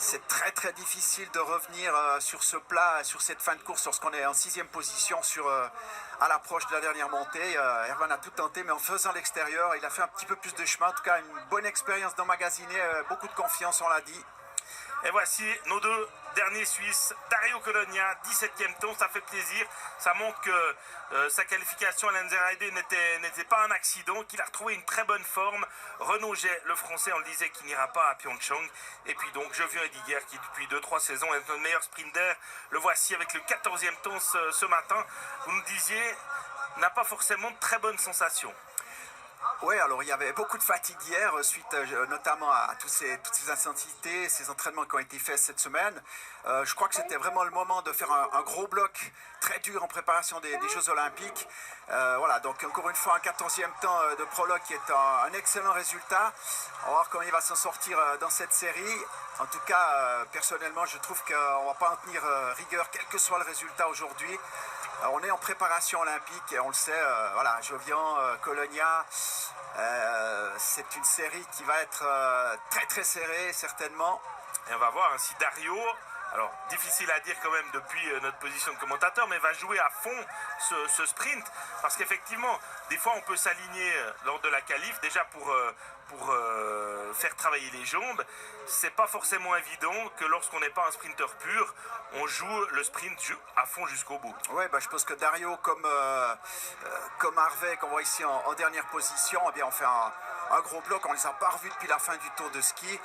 C'est très très difficile de revenir sur ce plat, sur cette fin de course lorsqu'on est en 6e position à l'approche de la dernière montée. Erwan a tout tenté, mais en faisant l'extérieur, il a fait un petit peu plus de chemin. En tout cas, une bonne expérience d'emmagasiner, beaucoup de confiance, on l'a dit. Et voici nos deux derniers Suisses, Dario Colonia, 17e temps, ça fait plaisir. Ça montre que sa qualification à l'Anzerheide n'était pas un accident, qu'il a retrouvé une très bonne forme. Renaud Jet, le français, on le disait qu'il n'ira pas à Pyeongchang. Et puis donc Jovian Ediger, qui depuis 2-3 saisons est notre meilleur sprinter, le voici avec le 14e temps ce matin. Vous nous disiez, n'a pas forcément de très bonnes sensations. Oui, alors il y avait beaucoup de fatigue hier, suite notamment à toutes ces intensités, ces entraînements qui ont été faits cette semaine. Je crois que c'était vraiment le moment de faire un gros bloc très dur en préparation des Jeux Olympiques. Voilà, donc encore une fois un 14e temps de prologue qui est un excellent résultat. On va voir comment il va s'en sortir dans cette série. En tout cas, personnellement, je trouve qu'on ne va pas en tenir rigueur, quel que soit le résultat aujourd'hui. On est en préparation olympique et on le sait, voilà, Jovian, Colonia, c'est une série qui va être très très serrée certainement. Et on va voir si Dario, alors difficile à dire quand même depuis notre position de commentateur, mais va jouer à fond ce sprint, parce qu'effectivement, des fois on peut s'aligner lors de la qualif déjà pour faire travailler les jambes. C'est pas forcément évident que lorsqu'on n'est pas un sprinter pur, on joue le sprint à fond jusqu'au bout. Ouais, bah, je pense que Dario, comme Harvey, qu'on voit ici en dernière position, eh bien, on fait un gros bloc. On les a pas revus depuis la fin du Tour de ski.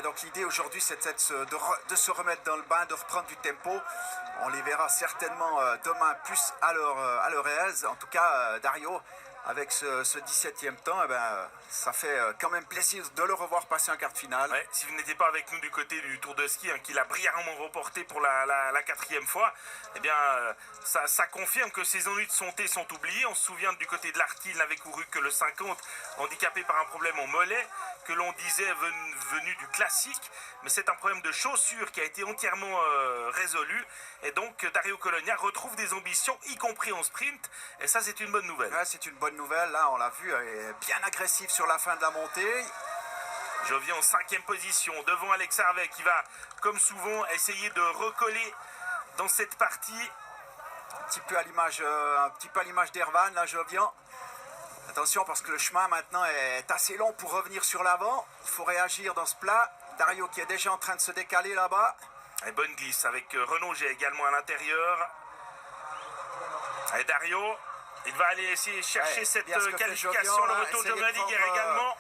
Donc l'idée aujourd'hui, c'est de se remettre dans le bain, de reprendre du tempo. On les verra certainement demain plus à leur aise. En tout cas, Dario, avec ce 17e temps, eh ben, ça fait quand même plaisir de le revoir passer en quart de finale. Ouais, si vous n'étiez pas avec nous du côté du Tour de ski, qu'il a brillamment reporté pour la 4e fois, eh bien, ça confirme que ses ennuis de santé sont oubliés. On se souvient du côté de l'Arty, il n'avait couru que le 50, handicapé par un problème au mollet, que l'on disait venu du classique, mais c'est un problème de chaussure qui a été entièrement résolu. Et donc, Dario Colonia retrouve des ambitions, y compris en sprint, et ça, c'est une bonne nouvelle. Ouais, c'est une bonne nouvelle, là, on l'a vu, bien agressif sur la fin de la montée. Jovian en 5e position, devant Alex Harvey, qui va, comme souvent, essayer de recoller dans cette partie. Un petit peu à l'image d'Erwan, là, Jovian. Attention, parce que le chemin maintenant est assez long pour revenir sur l'avant. Il faut réagir dans ce plat. Dario qui est déjà en train de se décaler là-bas. Et bonne glisse avec Renaud Jet également à l'intérieur. Et Dario, il va aller essayer de chercher cette qualification. Jovian, le retour de Jovian Ediger également.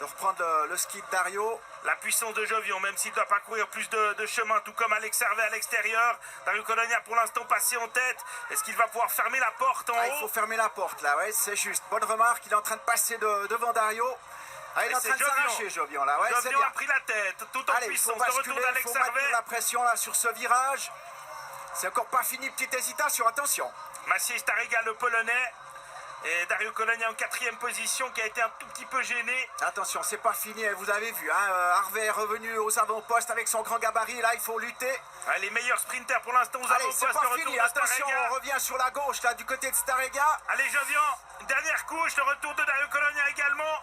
De reprendre le ski de Dario. La puissance de Jovian, même s'il doit parcourir plus de chemin, tout comme Alex Harvey à l'extérieur. Dario Colonia pour l'instant passé en tête. Est-ce qu'il va pouvoir fermer la porte en haut? Il faut fermer la porte là, ouais, c'est juste. Bonne remarque, il est en train de passer devant Dario. Il est en train de s'arracher, Jovian là. Ouais, Jovian a pris la tête, tout en puissance. De retour d'Alex Harvey. Il faut mettre la pression là sur ce virage. C'est encore pas fini, petite hésitation, attention. Maciej Starega, le Polonais. Et Dario Colonia en 4e position, qui a été un tout petit peu gêné. Attention, c'est pas fini, vous avez vu, hein, Harvey est revenu aux avant-postes avec son grand gabarit, là il faut lutter. Les meilleurs sprinters pour l'instant aux avant-postes. C'est pas fini, attention, on revient sur la gauche, là, du côté de Starega. Allez, Jovian, une dernière couche, le retour de Dario Colonia également.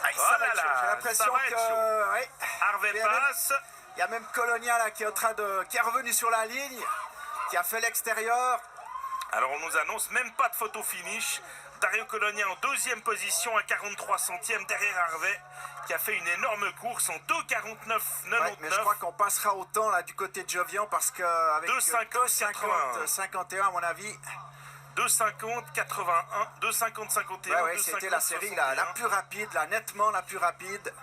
J'ai l'impression que ouais, Harvey passe. Il y a même Colonia là qui est revenu sur la ligne, qui a fait l'extérieur. Alors on nous annonce même pas de photo finish. Dario Colonia en 2e position à 43 centièmes derrière Harvey, qui a fait une énorme course en 2,49,99. Ouais, mais je crois qu'on passera au temps là du côté de Jovian parce qu'avec 2,50-51 à mon avis. 2,50, 81, 2,50, 51. Ouais, c'était la série la plus rapide, nettement la plus rapide.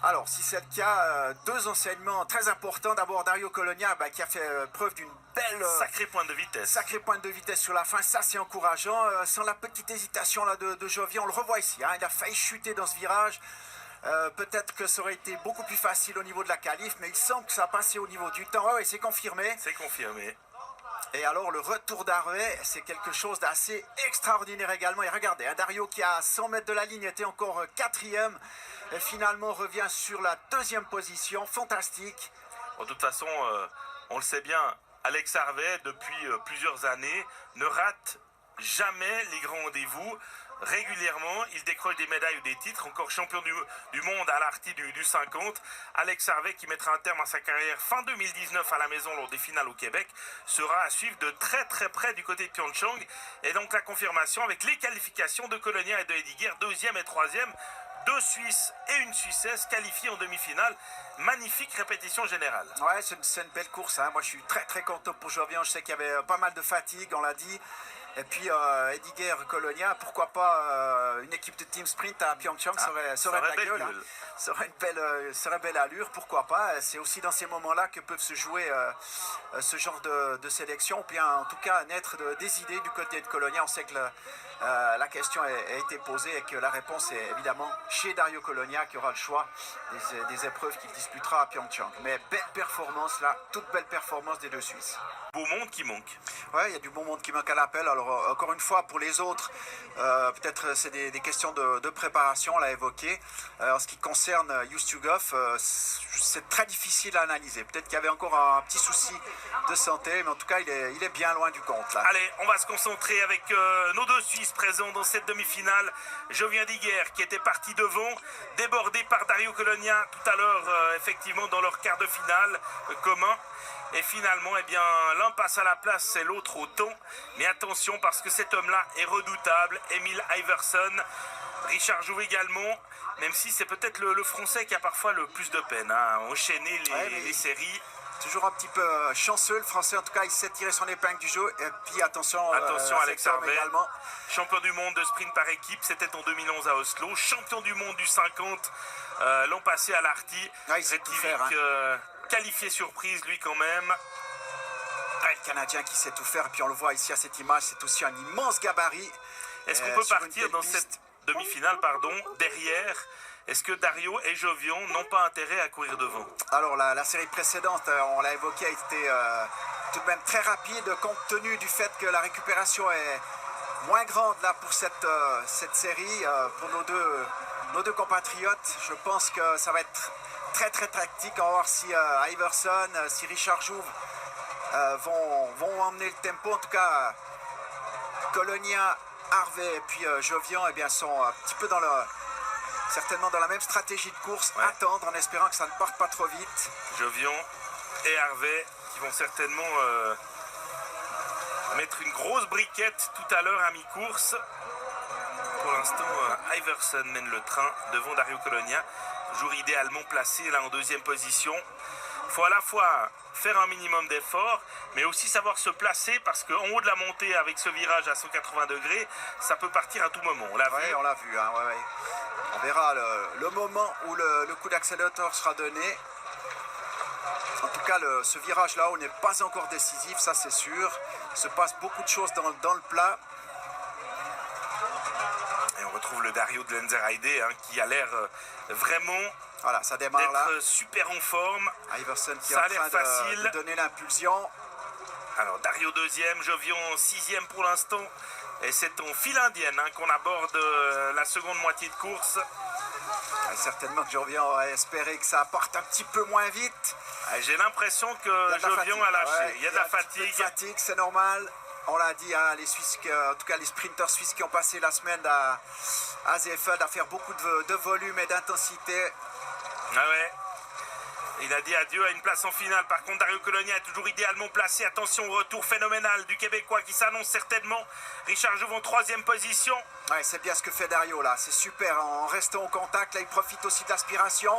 Alors, si c'est le cas, deux enseignements très importants. D'abord, Dario Colonia qui a fait preuve d'une belle... sacré point de vitesse. Sacré point de vitesse sur la fin, ça c'est encourageant. Sans la petite hésitation là de Jovian, on le revoit ici. Hein, il a failli chuter dans ce virage. Peut-être que ça aurait été beaucoup plus facile au niveau de la qualif, mais il semble que ça a passé au niveau du temps. Oui, c'est confirmé. C'est confirmé. Et alors le retour d'Harvey, c'est quelque chose d'assez extraordinaire également. Et regardez, Dario qui à 100 mètres de la ligne était encore 4e. Et finalement revient sur la 2e position. Fantastique. De toute façon, on le sait bien, Alex Harvey, depuis plusieurs années, ne rate jamais les grands rendez-vous. régulièrement. Il décroche des médailles ou des titres. Encore champion du monde à l'arty du 50. Alex Harvey, qui mettra un terme à sa carrière fin 2019 à la maison lors des finales au Québec, sera à suivre de très très près du côté de Pyeongchang. Et donc la confirmation avec les qualifications de Colonia et de Hediger, deuxième et troisième. 2 Suisses et une Suissesse qualifiées en demi-finale. Magnifique répétition générale. Ouais, c'est une belle course. Hein. Moi, je suis très très content pour Jovian. Je sais qu'il y avait pas mal de fatigue, on l'a dit. Et puis Hediger, Colonia, pourquoi pas une équipe de team sprint à Pyeongchang, serait de la gueule. Hein. Serait belle allure, pourquoi pas. C'est aussi dans ces moments-là que peuvent se jouer ce genre de sélection. Ou bien en tout cas naître des idées du côté de Colonia. On sait que la question a été posée et que la réponse est évidemment chez Dario Colonia qui aura le choix des épreuves qu'il disputera à Pyeongchang. Mais belle performance là, toute belle performance des deux Suisses. Beau monde qui manque. Ouais, il y a du bon monde qui manque à l'appel. Alors encore une fois, pour les autres, peut-être c'est des questions de préparation, on l'a évoqué. En ce qui concerne Ustugov, c'est très difficile à analyser. Peut-être qu'il y avait encore un petit souci de santé, mais en tout cas, il est bien loin du compte là. Allez, on va se concentrer avec nos deux Suisses présents dans cette demi-finale. Jovian Hediger qui était parti devant, débordé par Dario Colonia tout à l'heure, effectivement, dans leur quart de finale commun. Et finalement, eh bien, l'un passe à la place et l'autre au temps. Mais attention, parce que cet homme-là est redoutable. Emil Iverson, Richard Jouve également. Même si c'est peut-être le Français qui a parfois le plus de peine à enchaîner les séries. Toujours un petit peu chanceux, le Français en tout cas, il s'est tiré son épingle du jeu. Et puis attention Alex Harvey, également. Champion du monde de sprint par équipe, c'était en 2011 à Oslo. Champion du monde du 50 l'an passé à l'Arty. Ah, il sait tout faire, hein. Qualifié surprise lui quand même. Le Canadien qui sait tout faire, et puis on le voit ici à cette image, c'est aussi un immense gabarit. Est-ce qu'on peut partir dans cette demi-finale, derrière? Est-ce que Dario et Jovian n'ont pas intérêt à courir devant? Alors la série précédente, on l'a évoqué, a été tout de même très rapide compte tenu du fait que la récupération est moins grande là pour cette série. Pour nos deux compatriotes, je pense que ça va être très très tactique. On va voir si Iverson, si Richard Jouve vont emmener le tempo. En tout cas, Colonia, Harvey et puis Jovian sont un petit peu certainement dans la même stratégie de course, ouais. Attendre en espérant que ça ne parte pas trop vite. Jovian et Harvey qui vont certainement mettre une grosse briquette tout à l'heure à mi-course. Pour l'instant, Iverson mène le train devant Dario Colonia, toujours idéalement placé là en deuxième position. Il faut à la fois faire un minimum d'efforts, mais aussi savoir se placer parce qu'en haut de la montée avec ce virage à 180 degrés, ça peut partir à tout moment. On l'a vu. On l'a vu. Hein, ouais. On verra le moment où le coup d'accélérateur sera donné. En tout cas, ce virage-là n'est pas encore décisif, ça c'est sûr. Il se passe beaucoup de choses dans le plat. Et on retrouve le Dario de Lenzerheide qui a l'air vraiment voilà, ça démarre là. Super en forme. Iverson qui est en train de donner l'impulsion. Alors Dario deuxième, Jovian sixième pour l'instant. Et c'est en file indienne qu'on aborde la seconde moitié de course. Certainement que Jovian aurait espéré que ça parte un petit peu moins vite. J'ai l'impression que Jovian a lâché. Ouais, il y a de la fatigue. C'est normal. On l'a dit, les Suisses, en tout cas les sprinteurs suisses qui ont passé la semaine à Seefeld à faire beaucoup de volume et d'intensité. Ah ouais. Il a dit adieu à une place en finale. Par contre, Dario Colonia est toujours idéalement placé. Attention au retour phénoménal du Québécois qui s'annonce certainement. Richard Jouve en troisième position. Ouais, c'est bien ce que fait Dario là. C'est super. En restant au contact, là, il profite aussi de l'aspiration.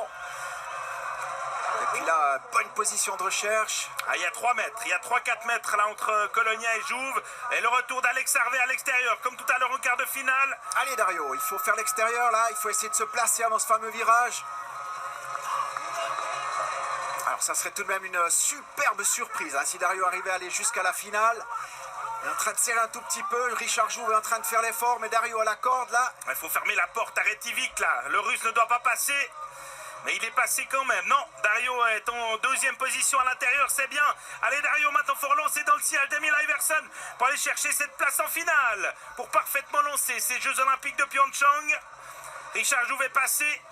Et puis là, bonne position de recherche. Il y a 3 mètres. Il y a 3-4 mètres là entre Colonia et Jouve. Et le retour d'Alex Harvey à l'extérieur, comme tout à l'heure en quart de finale. Allez Dario, il faut faire l'extérieur là. Il faut essayer de se placer avant ce fameux virage. Alors ça serait tout de même une superbe surprise si Dario arrivait à aller jusqu'à la finale. Il est en train de serrer un tout petit peu, Richard Jouve est en train de faire l'effort, mais Dario à la corde là. Il faut fermer la porte à Retivik là, le Russe ne doit pas passer. Mais il est passé quand même. Non, Dario est en deuxième position à l'intérieur, c'est bien. Allez Dario, maintenant il faut relancer dans le ciel d'Emil Iverson pour aller chercher cette place en finale. Pour parfaitement lancer ces Jeux Olympiques de Pyeongchang. Richard Jouve est passé.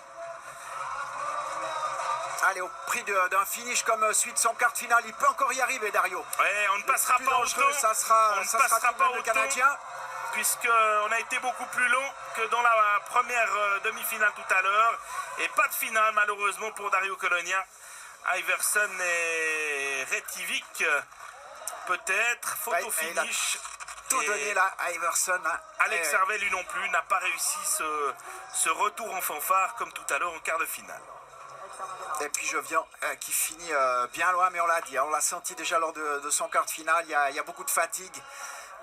Allez, au prix d'un finish comme suite de son quart de finale, il peut encore y arriver, Dario. Ouais, on ne passera pas au temps. Ça sera tout de même le Canadien. puisqu'on a été beaucoup plus long que dans la première demi-finale tout à l'heure. Et pas de finale malheureusement pour Dario Colonia. Iverson et Retivik, peut-être, photo finish. Tout donné là, Iverson. Hein. Alex Harvey, lui non plus, n'a pas réussi ce retour en fanfare comme tout à l'heure en quart de finale. Et puis Jovian qui finit bien loin, mais on l'a dit, on l'a senti déjà lors de son quart de finale, il y a beaucoup de fatigue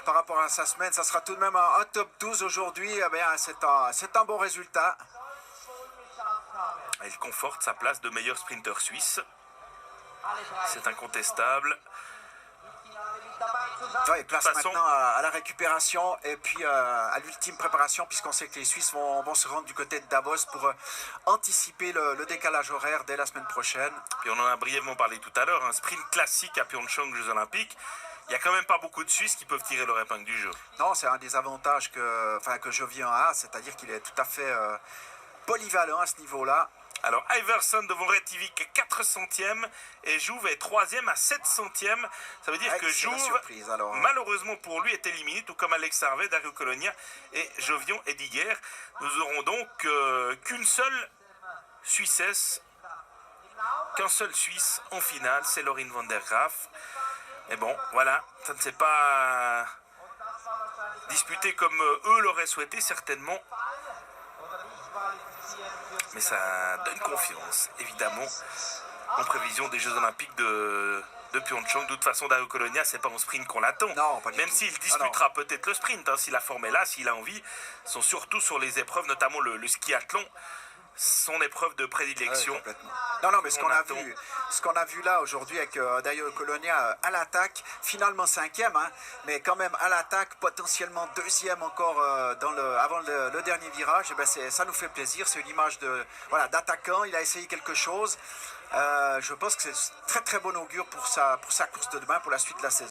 par rapport à sa semaine. Ça sera tout de même un top 12 aujourd'hui, c'est un bon résultat. Il conforte sa place de meilleur sprinter suisse, c'est incontestable. Ouais, il place maintenant à la récupération et puis à l'ultime préparation, puisqu'on sait que les Suisses vont se rendre du côté de Davos pour anticiper le décalage horaire dès la semaine prochaine. Puis on en a brièvement parlé tout à l'heure, un sprint classique à Pyeongchang aux Jeux Olympiques. Il n'y a quand même pas beaucoup de Suisses qui peuvent tirer leur épingle du jeu. Non, c'est un des avantages que Jovian a, c'est-à-dire qu'il est tout à fait polyvalent à ce niveau-là. Alors Iverson devant Retivik 4 centièmes et Jouve est 3e à 7 centièmes. Ça veut dire que Jouve, malheureusement pour lui, est éliminé, tout comme Alex Harvey, Dario Colonia et Jovian Ediger. Nous aurons donc qu'une seule Suissesse, qu'un seul Suisse en finale, c'est Lorin van der Graaf. Mais bon, voilà, ça ne s'est pas disputé comme eux l'auraient souhaité, certainement. Mais ça donne confiance, évidemment, en prévision des Jeux Olympiques de Pyeongchang. De toute façon, Dario Colonia, c'est pas en sprint qu'on l'attend. Même s'il disputera peut-être le sprint, hein, si la forme est là, s'il a envie, sont surtout sur les épreuves, notamment le skiathlon, son épreuve de prédilection. Non, mais ce qu'on a vu là aujourd'hui avec Dario Colonia à l'attaque, finalement 5e, hein, mais quand même à l'attaque, potentiellement 2e encore avant le dernier virage, et ben ça nous fait plaisir. C'est une image d'attaquant, il a essayé quelque chose. Je pense que c'est très très bon augure pour sa course de demain, pour la suite de la saison.